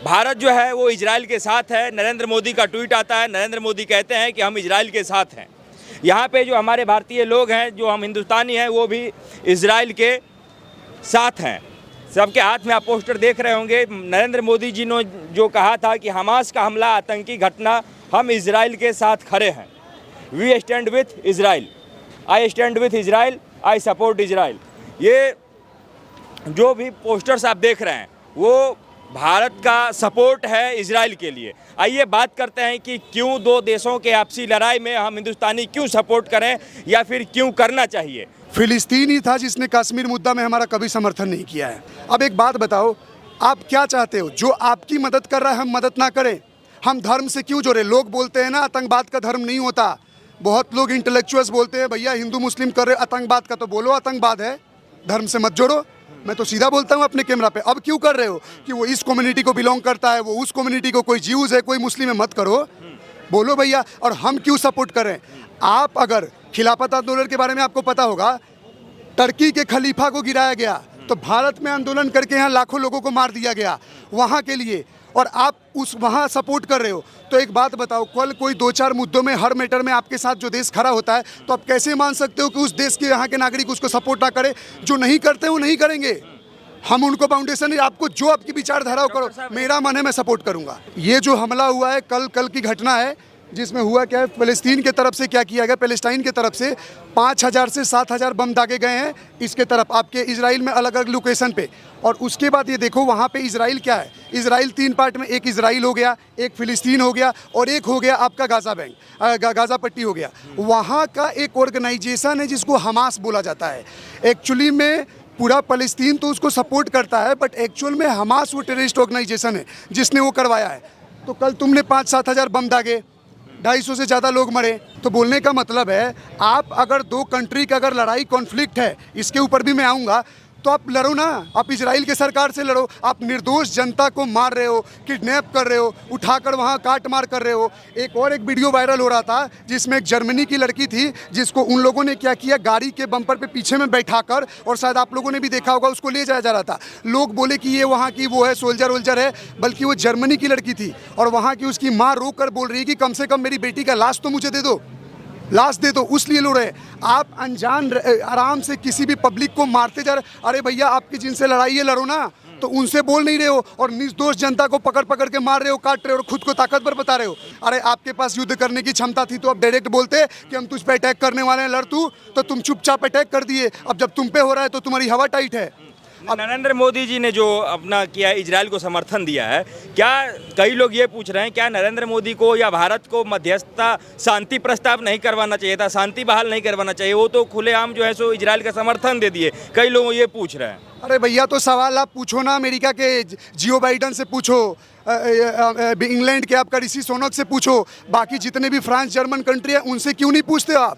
भारत जो है वो इजराइल के साथ है। नरेंद्र मोदी का ट्वीट आता है, नरेंद्र मोदी कहते हैं कि हम इजराइल के साथ हैं। यहाँ पे जो हमारे भारतीय लोग हैं, जो हम हिंदुस्तानी हैं, वो भी इजराइल के साथ हैं। सबके हाथ में आप पोस्टर देख रहे होंगे। नरेंद्र मोदी जी ने जो कहा था कि हमास का हमला आतंकी घटना, हम इजराइल के साथ खड़े हैं। We stand with Israel, I stand with Israel, I support Israel. ये जो भी पोस्टर्स आप देख रहे हैं वो भारत का सपोर्ट है इजराइल के लिए। आइए बात करते हैं कि क्यों दो देशों के आपसी लड़ाई में हम हिंदुस्तानी क्यों सपोर्ट करें या फिर क्यों करना चाहिए। फिलिस्तीन ही था जिसने कश्मीर मुद्दा में हमारा कभी समर्थन नहीं किया है। अब एक बात बताओ, आप क्या चाहते हो? जो आपकी मदद कर रहा है हम मदद ना करें? हम धर्म से क्यों जोड़े? लोग बोलते हैं ना आतंकवाद का धर्म नहीं होता। बहुत लोग इंटेलेक्चुअल्स बोलते हैं भैया हिंदू मुस्लिम कर रहे आतंकवाद का, तो बोलो आतंकवाद है, धर्म से मत जोड़ो। मैं तो सीधा बोलता हूँ अपने कैमरा पे। अब क्यों कर रहे हो कि वो इस कम्युनिटी को बिलोंग करता है, वो उस कम्युनिटी को, कोई ज्यूज है, कोई मुस्लिम है, मत करो, बोलो भैया। और हम क्यों सपोर्ट करें? आप अगर खिलाफत आंदोलन के बारे में आपको पता होगा, टर्की के खलीफा को गिराया गया तो भारत में आंदोलन करके यहाँ लाखों लोगों को मार दिया गया वहाँ के लिए, और आप उस वहाँ सपोर्ट कर रहे हो। तो एक बात बताओ, कल कोई 2-4 मुद्दों में, हर मैटर में आपके साथ जो देश खड़ा होता है, तो आप कैसे मान सकते हो कि उस देश के यहाँ के नागरिक उसको सपोर्ट ना करें? जो नहीं करते वो नहीं करेंगे, हम उनको फाउंडेशन, आपको जो आपकी विचारधारा करो, मेरा मन है मैं सपोर्ट करूंगा। ये जो हमला हुआ है कल की घटना है, जिसमें हुआ क्या है, फ़लस्तीन के तरफ से क्या किया गया, पैलेस्टाइन के तरफ से 5000 से 7000 बम दागे गए हैं इसके तरफ, आपके इजराइल में अलग अलग लोकेशन पे। और उसके बाद ये देखो वहाँ पे इजराइल क्या है, इजराइल 3 पार्ट में, एक इजराइल हो गया, एक फ़िलिस्तीन हो गया, और एक हो गया आपका गाज़ा पट्टी हो गया। वहाँ का एक ऑर्गेनाइजेशन है जिसको हमास बोला जाता है। एक्चुअली में पूरा फ़लस्तीन तो उसको सपोर्ट करता है, बट एक्चुअल में हमास वो टेररिस्ट ऑर्गेनाइजेशन है जिसने वो करवाया है। तो कल तुमने 5-7 हज़ार बम दागे, 250 से ज़्यादा लोग मरे। तो बोलने का मतलब है, आप अगर 2 कंट्री का अगर लड़ाई कॉन्फ्लिक्ट है, इसके ऊपर भी मैं आऊँगा, तो आप लड़ो ना, आप इजराइल के सरकार से लड़ो। आप निर्दोष जनता को मार रहे हो, किडनैप कर रहे हो, उठाकर वहाँ काट मार कर रहे हो। एक और एक वीडियो वायरल हो रहा था जिसमें एक जर्मनी की लड़की थी जिसको उन लोगों ने क्या किया, गाड़ी के बम्पर पे पीछे में बैठाकर, और शायद आप लोगों ने भी देखा होगा, उसको ले जाया जा रहा था। लोग बोले कि ये वहाँ की वो है, सोल्जर है, बल्कि वो जर्मनी की लड़की थी। और वहाँ की उसकी माँ रो कर बोल रही है कि कम से कम मेरी बेटी का लाश तो मुझे दे दो, लाश दे दो, उसलिए लो रहे। आप अनजान आराम से किसी भी पब्लिक को मारते जा रहे। अरे भैया आपकी जिनसे लड़ाई है लड़ो ना, तो उनसे बोल नहीं रहे हो, और निर्दोष जनता को पकड़ पकड़ के मार रहे हो, काट रहे हो, और खुद को ताकतवर बता रहे हो। अरे आपके पास युद्ध करने की क्षमता थी तो आप डायरेक्ट बोलते कि हम तुझ पे अटैक करने वाले हैं, लड़ तू, तो तुम चुपचाप अटैक कर दिए। अब जब तुम पे हो रहा है तो तुम्हारी हवा टाइट है। नरेंद्र मोदी जी ने जो अपना किया है, इजराइल को समर्थन दिया है, क्या कई लोग ये पूछ रहे हैं क्या नरेंद्र मोदी को या भारत को मध्यस्थता शांति प्रस्ताव नहीं करवाना चाहिए था, शांति बहाल नहीं करवाना चाहिए? वो तो खुलेआम जो है सो इजराइल का समर्थन दे दिए। कई लोग ये पूछ रहे हैं। अरे भैया तो सवाल आप पूछो ना, अमेरिका के जियो बाइडन से पूछो, इंग्लैंड के आपका ऋषि सुनक से पूछो, बाकी जितने भी फ्रांस जर्मन कंट्री है उनसे क्यों नहीं पूछते आप?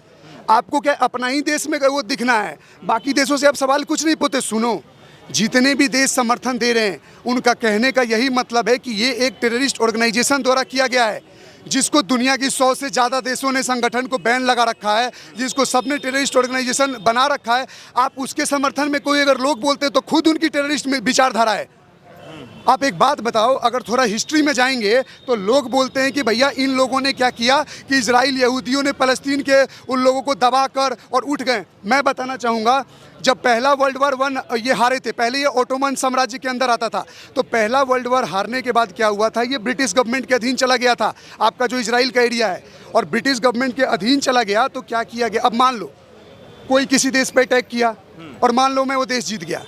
आपको क्या अपना ही देश में वो दिखना है? बाकी देशों से आप सवाल कुछ नहीं पूछते। सुनो, जितने भी देश समर्थन दे रहे हैं उनका कहने का यही मतलब है कि ये एक टेररिस्ट ऑर्गेनाइजेशन द्वारा किया गया है, जिसको दुनिया की 100 से ज़्यादा देशों ने संगठन को बैन लगा रखा है, जिसको सबने टेररिस्ट ऑर्गेनाइजेशन बना रखा है। आप उसके समर्थन में कोई अगर लोग बोलते हैं तो खुद उनकी टेररिस्ट में विचारधारा है। आप एक बात बताओ, अगर थोड़ा हिस्ट्री में जाएंगे तो लोग बोलते हैं कि भैया इन लोगों ने क्या किया कि इजराइल यहूदियों ने फ़लस्तीन के उन लोगों को दबाकर और उठ गए। मैं बताना चाहूँगा, जब पहला वर्ल्ड वार 1 ये हारे थे, पहले ये ओटोमन साम्राज्य के अंदर आता था, तो पहला वर्ल्ड वार हारने के बाद क्या हुआ था, ये ब्रिटिश गवर्नमेंट के अधीन चला गया था। आपका जो इजराइल का एरिया है, और ब्रिटिश गवर्नमेंट के अधीन चला गया तो क्या किया गया, अब मान लो कोई किसी देश पर अटैक किया और मान लो मैं वो देश जीत गया,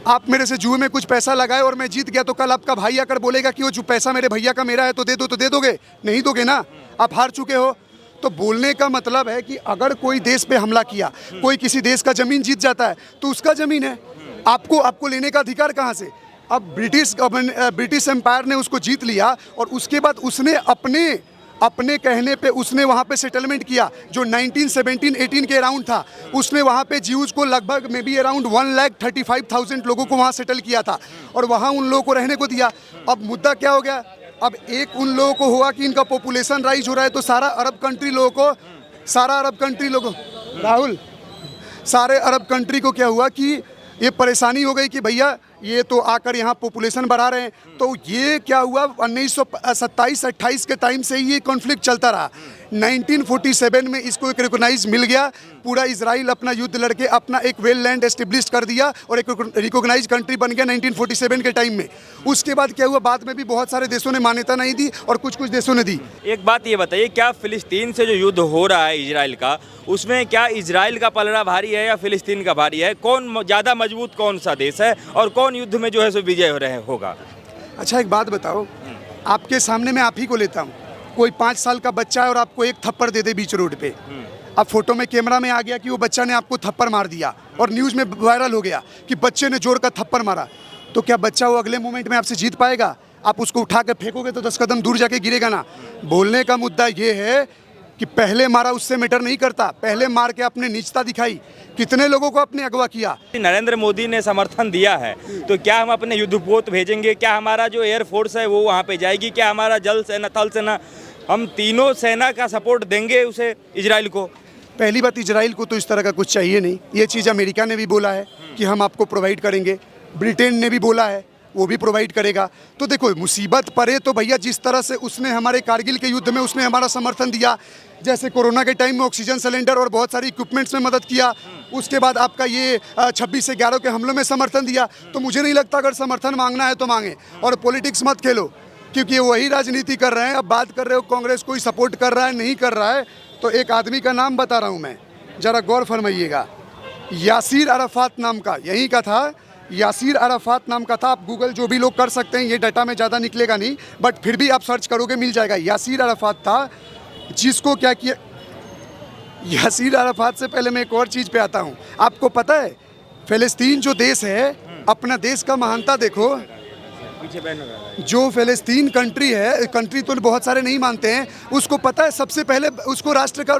आप मेरे से जुए में कुछ पैसा लगाए और मैं जीत गया, तो कल आपका भाई आकर बोलेगा कि वो जो पैसा मेरे भैया का मेरा है तो दे दो, तो दे दोगे? नहीं दोगे ना, आप हार चुके हो। तो बोलने का मतलब है कि अगर कोई देश पे हमला किया, कोई किसी देश का ज़मीन जीत जाता है तो उसका ज़मीन है, आपको लेने का अधिकार कहाँ से? अब ब्रिटिश एम्पायर ने उसको जीत लिया, और उसके बाद उसने अपने कहने पे उसने वहाँ पे सेटलमेंट किया, जो 1917-18 के अराउंड था। उसने वहाँ पे ज्यूज को लगभग मे बी अराउंड 1,35,000 लोगों को वहाँ सेटल किया था, और वहाँ उन लोगों को रहने को दिया। अब मुद्दा क्या हो गया, अब एक उन लोगों को हुआ कि इनका पॉपुलेशन राइज हो रहा है, तो सारा अरब कंट्री लोगों राहुल, सारे अरब कंट्री को क्या हुआ कि ये परेशानी हो गई कि भैया ये तो आकर यहाँ पॉपुलेशन बढ़ा रहे हैं। तो ये क्या हुआ, 1927-28 के टाइम से ही ये कॉन्फ्लिक्ट चलता रहा। 1947 में इसको एक रिकॉग्नाइज मिल गया, पूरा इजराइल अपना युद्ध लड़के अपना एक वेल लैंड एस्टेब्लिश कर दिया और एक रिकॉग्नाइज कंट्री बन गया 1947 के टाइम में। उसके बाद क्या हुआ, बाद में भी बहुत सारे देशों ने मान्यता नहीं दी और कुछ कुछ देशों ने दी। एक बात ये बताइए, क्या फिलिस्तीन से जो युद्ध हो रहा है इजराइल का, उसमें क्या इजराइल का पलड़ा भारी है या फिलिस्तीन का भारी है? कौन ज़्यादा मजबूत कौन सा देश है और कौन युद्ध में जो है सो विजय हो रहे होगा? अच्छा एक बात बताओ, आपके सामने मैं आप ही को लेता हूँ, कोई 5 साल का बच्चा है और आपको एक थप्पड़ दे दे बीच रोड पे, अब फोटो में कैमरा में आ गया कि वो बच्चा ने आपको थप्पड़ मार दिया और न्यूज़ में वायरल हो गया कि बच्चे ने जोर का थप्पड़ मारा, तो क्या बच्चा वो अगले मोमेंट में आपसे जीत पाएगा? आप उसको उठा के फेंकोगे तो 10 कदम दूर जाके गिरेगा ना। बोलने का मुद्दा ये है कि पहले मारा उससे मैटर नहीं करता, पहले मार के अपने नीचता दिखाई, कितने लोगों को अपने अगवा किया। नरेंद्र मोदी ने समर्थन दिया है, तो क्या हम अपने युद्धपोत भेजेंगे? क्या हमारा जो एयरफोर्स है वो वहाँ पे जाएगी? क्या हमारा जल सेना, थल सेना, हम तीनों सेना का सपोर्ट देंगे उसे, इजराइल को? पहली बात, इजराइल को तो इस तरह का कुछ चाहिए नहीं। ये चीज़ अमेरिका ने भी बोला है कि हम आपको प्रोवाइड करेंगे, ब्रिटेन ने भी बोला है वो भी प्रोवाइड करेगा। तो देखो, मुसीबत पड़े तो भैया जिस तरह से उसने हमारे कारगिल के युद्ध में उसने हमारा समर्थन दिया, जैसे कोरोना के टाइम में ऑक्सीजन सिलेंडर और बहुत सारी इक्विपमेंट्स में मदद किया, उसके बाद आपका ये 26 से 11 के हमलों में समर्थन दिया, तो मुझे नहीं लगता अगर समर्थन मांगना है तो मांगे। और पॉलिटिक्स मत खेलो, क्योंकि वही राजनीति कर रहे हैं। अब बात कर रहे हो कांग्रेस कोई सपोर्ट कर रहा है नहीं कर रहा है, तो एक आदमी का नाम बता रहा हूँ मैं, ज़रा गौर फरमाइएगा। यासीर अराफात नाम का, यहीं का था, यासीर अराफात नाम का था। आप गूगल जो भी लोग कर सकते हैं, ये डाटा में ज़्यादा निकलेगा नहीं, बट फिर भी आप सर्च करोगे मिल जाएगा। यासीर अराफात था जिसको क्या किया, यासीर अराफात से पहले मैं एक और चीज़ पे आता हूँ। आपको पता है फ़लस्तीन जो देश है, अपना देश का महानता देखो, जो फ़लस्तीन कंट्री है, कंट्री तो बहुत सारे नहीं मानते हैं, उसको पता है सबसे पहले उसको राष्ट्र का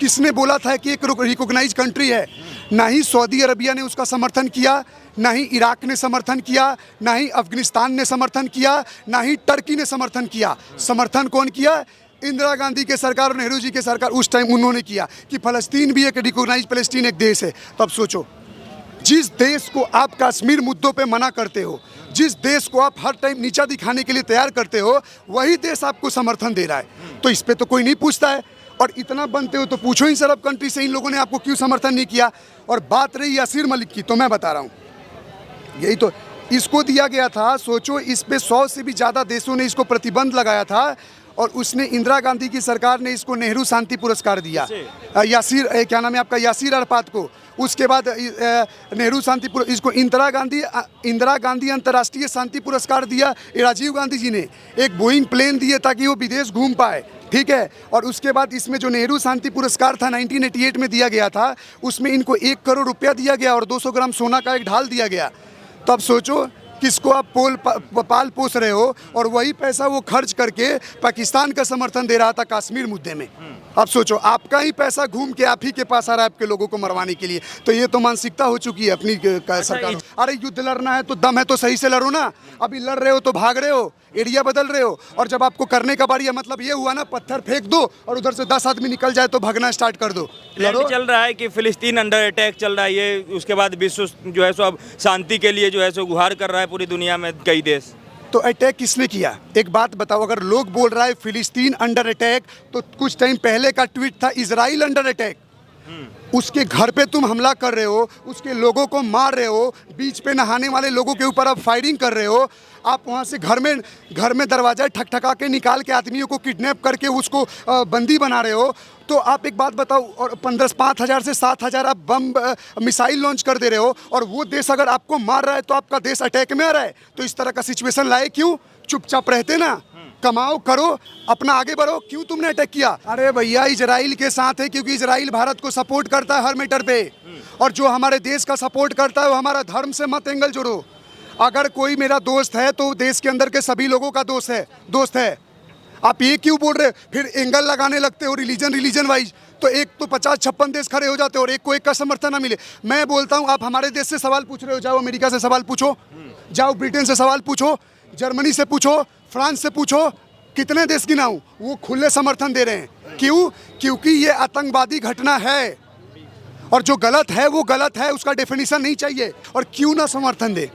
किसने बोला था कि एक रिकॉग्नाइज कंट्री है? ना ही सऊदी अरबिया ने उसका समर्थन किया, ना ही इराक ने समर्थन किया, ना ही अफगानिस्तान ने समर्थन किया, ना ही टर्की ने समर्थन किया। समर्थन कौन किया? इंदिरा गांधी के सरकार और नेहरू जी के सरकार, उस टाइम उन्होंने किया कि फ़लस्तीन भी एक रिकॉग्नाइज फ़लस्तीन एक देश है। तब सोचो, जिस देश को आप कश्मीर मुद्दों पे मना करते हो, जिस देश को आप हर टाइम नीचा दिखाने के लिए तैयार करते हो, वही देश आपको समर्थन दे रहा है। तो इस पे तो कोई नहीं पूछता है, और इतना बनते हो तो पूछो इन अरब कंट्री से इन लोगों ने आपको क्यों समर्थन नहीं किया। और बात रही यासीर मलिक की, तो मैं बता रहा हूँ, यही तो इसको दिया गया था। सोचो, इस पे 100 से भी ज़्यादा देशों ने इसको प्रतिबंध लगाया था, और उसने इंदिरा गांधी की सरकार ने इसको नेहरू शांति पुरस्कार दिया, यासीर क्या नाम है आपका, यासीर अराफात को। उसके बाद नेहरू शांति इसको इंदिरा गांधी अंतर्राष्ट्रीय शांति पुरस्कार दिया राजीव गांधी जी ने। एक बोइंग प्लेन दिए ताकि वो विदेश घूम पाए, ठीक है। और उसके बाद इसमें जो नेहरू शांति पुरस्कार था 1988 में दिया गया था, उसमें इनको 1 करोड़ रुपया दिया गया और 200 ग्राम सोना का एक ढाल दिया गया। तो अब सोचो किसको आप पाल पोस रहे हो, और वही पैसा वो खर्च करके पाकिस्तान का समर्थन दे रहा था कश्मीर मुद्दे में। अब सोचो, आपका ही पैसा घूम के आप ही के पास आ रहा है आपके लोगों को मरवाने के लिए। तो ये तो मानसिकता हो चुकी है अपनी सरकार। अरे युद्ध लड़ना है तो दम है तो सही से लड़ो ना। अभी लड़ रहे हो तो भाग रहे हो, एरिया बदल रहे हो, और जब आपको करने का बारी है, मतलब ये हुआ ना, पत्थर फेंक दो और उधर से 10 आदमी निकल जाए तो भागना स्टार्ट कर दो। लड़ो चल रहा है कि फिलिस्तीन अंडर अटैक चल रहा है ये, उसके बाद विश्व जो है सो अब शांति के लिए जो है सो गुहार कर रहा है पूरी दुनिया में कई देश। तो अटैक किसने किया? एक बात बताओ, अगर लोग बोल रहा है फिलिस्तीन अंडर अटैक, तो कुछ टाइम पहले का ट्वीट था इजराइल अंडर अटैक। उसके घर पे तुम हमला कर रहे हो, उसके लोगों को मार रहे हो, बीच पे नहाने वाले लोगों के ऊपर आप फायरिंग कर रहे हो, आप वहाँ से घर में दरवाजा ठकठका के निकाल के आदमियों को किडनैप करके उसको बंदी बना रहे हो। तो आप एक बात बताओ, और 5,000 से 7,000 आप बम मिसाइल लॉन्च कर दे रहे हो, और वो देश अगर आपको मार रहा है तो आपका देश अटैक में आ रहा है। तो इस तरह का सिचुएशन लाए क्यों? चुपचाप रहते ना, कमाओ करो अपना, आगे बढ़ो, क्यों तुमने अटैक किया? अरे भैया, इजराइल के साथ है क्योंकि इजराइल भारत को सपोर्ट करता है हर मैटर पे, और जो हमारे देश का सपोर्ट करता है वो हमारा धर्म से मत एंगल जोड़ो। अगर कोई मेरा दोस्त है तो देश के अंदर के सभी लोगों का दोस्त है। आप ये क्यों बोल रहे, फिर एंगल लगाने लगते हो रिलीजन वाइज, तो एक तो 50-56 देश खड़े हो जाते हो और एक को एक का समर्थन ना मिले। मैं बोलता हूँ, आप हमारे देश से सवाल पूछ रहे हो, जाओ अमेरिका से सवाल पूछो, जाओ ब्रिटेन से सवाल पूछो, जर्मनी से पूछो, फ्रांस से पूछो, कितने देश गिनाऊं, वो खुले समर्थन दे रहे हैं। क्यों? क्योंकि ये आतंकवादी घटना है, और जो गलत है वो गलत है, उसका डेफिनेशन नहीं चाहिए। और क्यों ना समर्थन दे,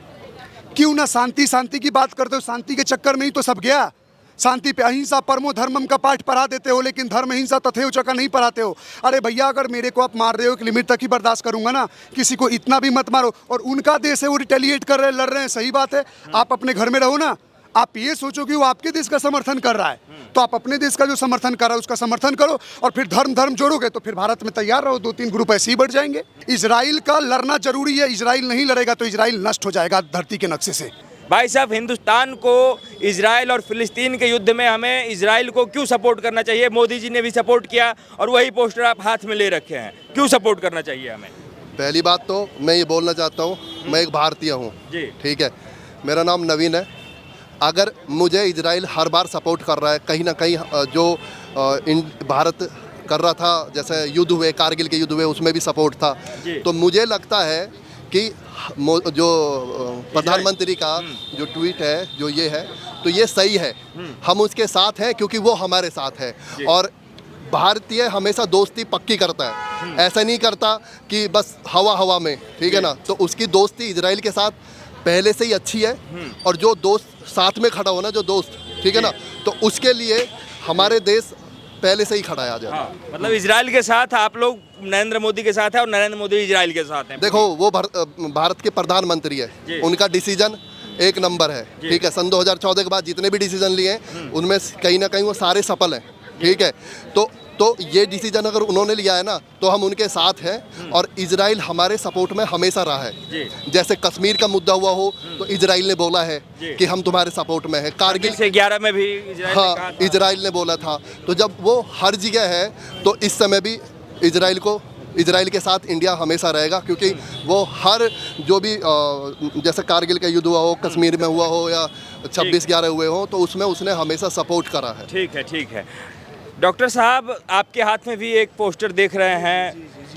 क्यों ना शांति शांति की बात करते हो? शांति के चक्कर में ही तो सब गया। शांति पे अहिंसा परमो धर्मम का पाठ पढ़ा देते हो, लेकिन धर्म हिंसा तथेव च का नहीं पढ़ाते हो। अरे भैया, अगर मेरे को आप मार रहे हो एक लिमिट तक ही बर्दाश्त करूंगा ना, किसी को इतना भी मत मारो। और उनका देश है, वो रिटेलिएट कर रहे हैं, लड़ रहे हैं, सही बात है। आप अपने घर में रहो ना, आप ये सोचो कि वो आपके देश का समर्थन कर रहा है, तो आप अपने देश का जो समर्थन कर रहा है उसका समर्थन करो, और फिर धर्म धर्म जोड़ोगे तो फिर भारत में तैयार रहो, 2-3 ग्रुप ऐसे ही बढ़ जाएंगे। इजराइल का लड़ना जरूरी है, इजराइल नहीं लड़ेगा तो इजराइल नष्ट हो जाएगा धरती के नक्शे से। भाई साहब, हिंदुस्तान को इजराइल और फिलिस्तीन के युद्ध में हमें इजराइल को क्यों सपोर्ट करना चाहिए? मोदी जी ने भी सपोर्ट किया और वही पोस्टर आप हाथ में ले रखे हैं, क्यों सपोर्ट करना चाहिए हमें? पहली बात तो मैं ये बोलना चाहता हूँ, मैं एक भारतीय हूँ, ठीक है, मेरा नाम नवीन है। अगर मुझे इजराइल हर बार सपोर्ट कर रहा है, कहीं ना कहीं जो भारत कर रहा था, जैसे युद्ध हुए, कारगिल के युद्ध हुए, उसमें भी सपोर्ट था, तो मुझे लगता है कि जो प्रधानमंत्री का जो ट्वीट है, जो ये है, तो ये सही है। हम उसके साथ हैं क्योंकि वो हमारे साथ है। और भारतीय हमेशा दोस्ती पक्की करता है, ऐसा नहीं करता कि बस हवा हवा में, ठीक है ना। तो उसकी दोस्ती इजराइल के साथ पहले से ही अच्छी है। और जो दोस्त साथ में खड़ा हो ना, जो दोस्त, ठीक है ना, तो उसके लिए हमारे देश पहले से ही खड़ा है आज। मतलब इजराइल के साथ आप लोग नरेंद्र मोदी के साथ है और नरेंद्र मोदी इजराइल के साथ हैं। देखो, वो भारत के प्रधानमंत्री है, उनका डिसीजन एक नंबर है, ठीक है। सन 2014 के बाद जितने भी डिसीजन लिए हैं उनमें कहीं ना कहीं वो सारे सफल हैं, ठीक है। तो ये डिसीजन अगर उन्होंने लिया है ना, तो हम उनके साथ हैं। और इजराइल हमारे सपोर्ट में हमेशा रहा है। जैसे कश्मीर का मुद्दा हुआ हो तो इजराइल ने बोला है कि हम तुम्हारे सपोर्ट में है। कारगिल से 11 में भी इजराइल ने बोला था। तो जब वो हर जगह है तो इस समय भी इजराइल के साथ इंडिया हमेशा रहेगा, क्योंकि वो हर जो भी जैसे कारगिल का युद्ध हुआ हो, कश्मीर में हुआ हो, या 26/11 हुए हो, तो उसमें उसने हमेशा सपोर्ट करा है। ठीक है, ठीक है। डॉक्टर साहब, आपके हाथ में भी एक पोस्टर देख रहे हैं,